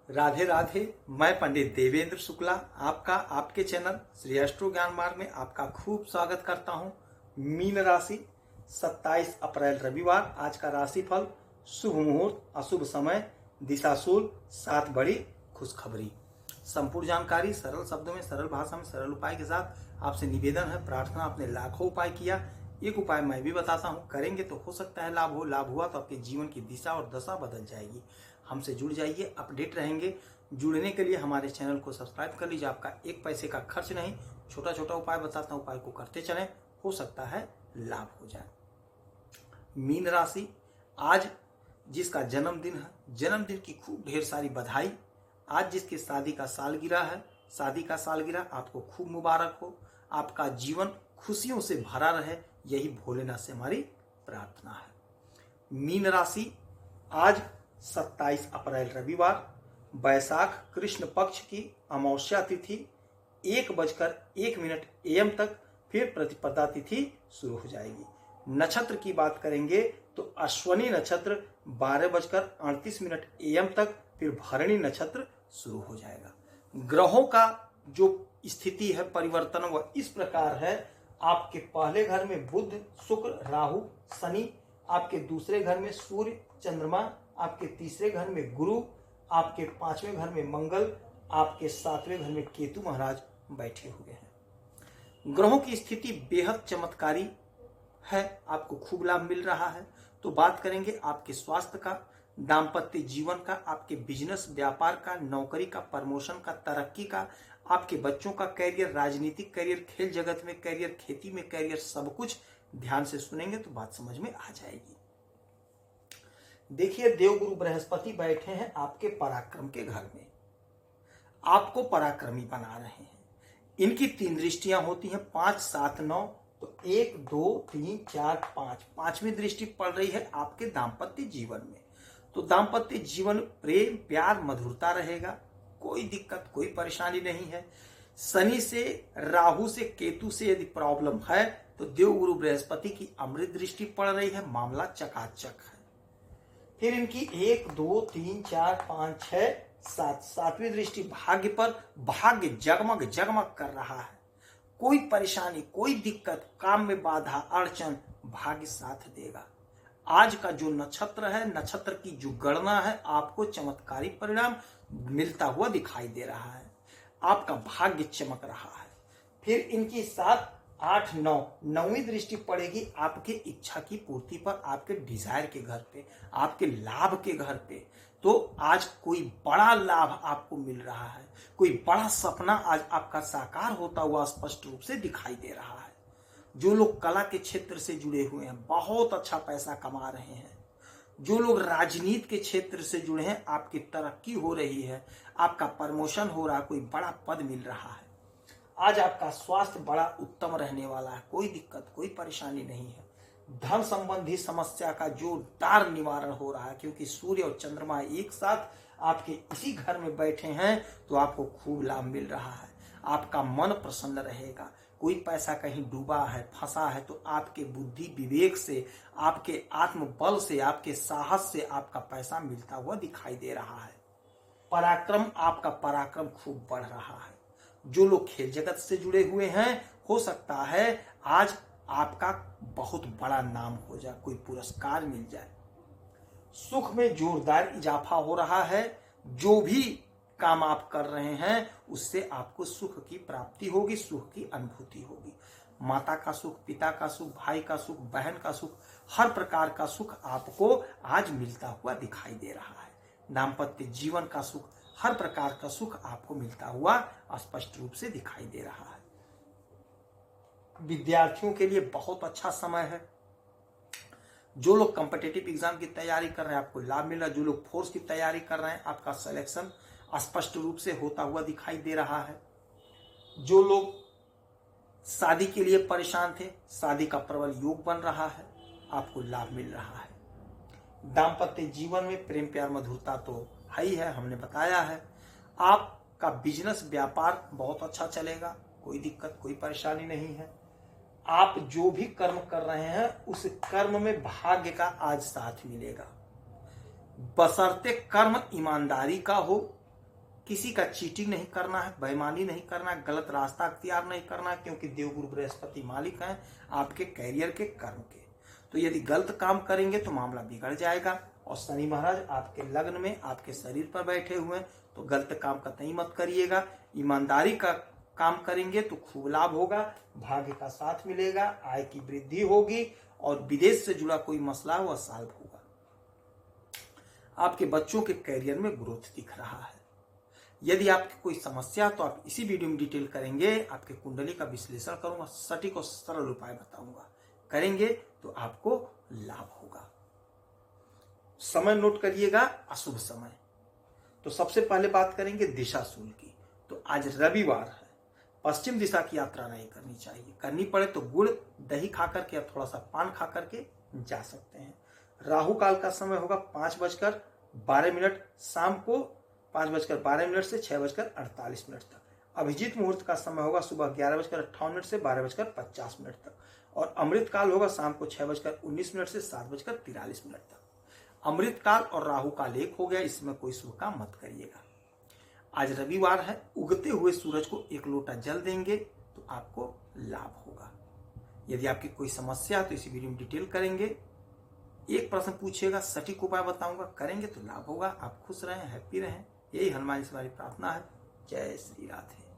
राधे राधे। मैं पंडित देवेंद्र शुक्ला आपका आपके चैनल श्री एस्ट्रो ज्ञान मार्ग में आपका खूब स्वागत करता हूं। मीन राशि 27 अप्रैल रविवार। आज का राशिफल। शुभ मुहूर्त, अशुभ समय, दिशाशूल, 7 बड़ी खुशखबरी। संपूर्ण जानकारी सरल शब्दों में, सरल भाषा में, सरल उपाय के साथ आपसे निवेदन है, प्रार्थना। आपने लाखों उपाय किया, एक उपाय मैं भी बताता हूं, करेंगे तो हो सकता है लाभ हो। लाभ हुआ तो आपके जीवन की दिशा और दशा बदल जाएगी। हमसे जुड़ जाइए, अपडेट रहेंगे। जुड़ने के लिए हमारे चैनल को सब्सक्राइब कर लीजिए। आपका एक पैसे का खर्च नहीं, छोटा छोटा उपाय बताता हूं, उपाय को करते चलें, हो सकता है लाभ हो जाए। मीन राशि, आज जिसका जन्मदिन है, जन्मदिन की खूब ढेर सारी बधाई। आज जिसकी शादी का सालगिरह है, शादी का सालगिरह आपको खूब मुबारक हो। आपका जीवन खुशियों से भरा रहे, यही भोलेनाथ से हमारी प्रार्थना है। मीन राशि, आज 27 अप्रैल रविवार, बैसाख कृष्ण पक्ष की अमावस्या तिथि 1:01 AM तक, फिर प्रतिपदा तिथि शुरू हो जाएगी। नक्षत्र की बात करेंगे तो अश्वनी नक्षत्र 12:38 AM तक, फिर भरणी नक्षत्र शुरू हो जाएगा। ग्रहों का जो स्थिति है, परिवर्तन, वह इस प्रकार है। आपके पहले घर में बुध, शुक्र, राहु, शनि, आपके दूसरे घर में सूर्य, चंद्रमा, आपके तीसरे घर में गुरु, आपके 5वें घर में मंगल, आपके 7वें घर में केतु महाराज बैठे हुए हैं। ग्रहों की स्थिति बेहद चमत्कारी है, आपको खूब लाभ मिल रहा है। तो बात करेंगे आपके स्वास्थ्य का, दाम्पत्य जीवन का, आपके बिजनेस व्यापार का, नौकरी का, प्रमोशन का, तरक्की का, आपके बच्चों का कैरियर, राजनीतिक कैरियर, खेल जगत में कैरियर, खेती में कैरियर, सब कुछ ध्यान से सुनेंगे तो बात समझ में आ जाएगी। देखिए, देवगुरु बृहस्पति बैठे हैं आपके पराक्रम के घर में, आपको पराक्रमी बना रहे हैं। इनकी 3 दृष्टियां होती हैं, 5, 7, 9, तो 1, 2, 3, 4, 5, 5वीं दृष्टि पड़ रही है आपके दाम्पत्य जीवन में। तो दाम्पत्य जीवन प्रेम, प्यार, मधुरता रहेगा, कोई दिक्कत, कोई परेशानी नहीं है। शनि से, राहु से, केतु से यदि प्रॉब्लम है तो देवगुरु बृहस्पति की अमृत दृष्टि पड़ रही है, मामला चकाचक है। फिर इनकी 1, 2, 3, 4, 5, 6, 7, 7वीं दृष्टि भाग्य पर, भाग्य जगमग जगमग कर रहा है। कोई परेशानी, कोई दिक्कत, काम में बाधा, अड़चन, भाग्य साथ देगा। आज का जो नक्षत्र है, नक्षत्र की जो गणना है, आपको चमत्कारी परिणाम मिलता हुआ दिखाई दे रहा है। आपका भाग्य चमक रहा है। फिर इनकी 7, 8, 9, 9वीं दृष्टि पड़ेगी आपके इच्छा की पूर्ति पर, आपके डिजायर के घर पे, आपके लाभ के घर पे। तो आज कोई बड़ा लाभ आपको मिल रहा है, कोई बड़ा सपना आज आपका साकार होता हुआ स्पष्ट रूप से दिखाई दे रहा है। जो लोग कला के क्षेत्र से जुड़े हुए हैं, बहुत अच्छा पैसा कमा रहे हैं। जो लोग राजनीति के क्षेत्र से जुड़े हैं, आपकी तरक्की हो रही है, आपका प्रमोशन हो रहा है, कोई बड़ा पद मिल रहा है। आज आपका स्वास्थ्य बड़ा उत्तम रहने वाला है, कोई दिक्कत, कोई परेशानी नहीं है। धन संबंधी समस्या का जोरदार निवारण हो रहा है, क्योंकि सूर्य और चंद्रमा एक साथ आपके इसी घर में बैठे हैं, तो आपको खूब लाभ मिल रहा है। आपका मन प्रसन्न रहेगा। कोई पैसा कहीं डूबा है, फंसा है, तो आपके बुद्धि विवेक से, आपके आत्मबल से, आपके साहस से आपका पैसा मिलता हुआ दिखाई दे रहा है। पराक्रम, आपका पराक्रम खूब बढ़ रहा है। जो लोग खेल जगत से जुड़े हुए हैं, हो सकता है आज आपका बहुत बड़ा नाम हो जाए, कोई पुरस्कार मिल जाए। सुख में जोरदार इजाफा हो रहा है। जो भी काम आप कर रहे हैं, उससे आपको सुख की प्राप्ति होगी, सुख की अनुभूति होगी। माता का सुख, पिता का सुख, भाई का सुख, बहन का सुख, हर प्रकार का सुख आपको आज मिलता हुआ दिखाई दे रहा है। दाम्पत्य जीवन का सुख, हर प्रकार का सुख आपको मिलता हुआ स्पष्ट रूप से दिखाई दे रहा है। विद्यार्थियों के लिए बहुत अच्छा समय है। जो लोग कॉम्पिटिटिव एग्जाम की तैयारी कर रहे हैं, आपको लाभ मिल रहा है। जो लोग फोर्स की तैयारी कर रहे हैं, आपका सिलेक्शन स्पष्ट रूप से होता हुआ दिखाई दे रहा है। जो लोग शादी के लिए परेशान थे, शादी का प्रबल योग बन रहा है, आपको लाभ मिल रहा है। दाम्पत्य जीवन में प्रेम, प्यार, मधुरता तो है ही है, हमने बताया है। आपका बिजनेस व्यापार बहुत अच्छा चलेगा, कोई दिक्कत, कोई परेशानी नहीं है। आप जो भी कर्म कर रहे हैं, उस कर्म में भाग्य का आज साथ मिलेगा, बशर्ते कर्म ईमानदारी का हो, किसी का चीटिंग नहीं करना है, बेईमानी नहीं करना है, गलत रास्ता अख्तियार नहीं करना है, क्योंकि देवगुरु बृहस्पति मालिक हैं आपके कैरियर के, कर्म के। तो यदि गलत काम करेंगे तो मामला बिगड़ जाएगा। और शनि महाराज आपके लग्न में आपके शरीर पर बैठे हुए हैं, तो गलत काम कतई मत करिएगा। ईमानदारी का काम करेंगे तो खूब लाभ होगा, भाग्य का साथ मिलेगा, आय की वृद्धि होगी और विदेश से जुड़ा कोई मसला वह सॉल्व होगा। आपके बच्चों के कैरियर में ग्रोथ दिख रहा है। यदि आपकी कोई समस्या तो आप इसी वीडियो में डिटेल करेंगे, आपके कुंडली का विश्लेषण करूंगा, सटीक और सरल उपाय बताऊंगा। करेंगे तो आपको लाभ होगा। समय नोट करिएगा, अशुभ समय। तो सबसे पहले बात करेंगे दिशाशूल की। तो आज रविवार है, पश्चिम दिशा की यात्रा नहीं करनी चाहिए। करनी पड़े तो गुड़ दही खा करके या थोड़ा सा पान खा करके जा सकते हैं। राहु काल का समय होगा 5:12 शाम को, 5:12 से 6:48 तक। अभिजीत मुहूर्त का समय होगा सुबह 11:58 से 12:50 तक। और अमृत काल होगा शाम को 6:19 से 7:43 तक। अमृत काल और राहु काल एक हो गया, इसमें कोई शुभ काम मत करिएगा। आज रविवार है, उगते हुए सूरज को 1 लोटा जल देंगे तो आपको लाभ होगा। यदि आपकी कोई समस्या तो इसी वीडियो में डिटेल करेंगे। एक प्रश्न पूछिएगा, सटीक उपाय बताऊंगा, करेंगे तो लाभ होगा। आप खुश रहें, हैप्पी रहें, यही हनुमान जी से हमारी प्रार्थना है। जय श्री राधे।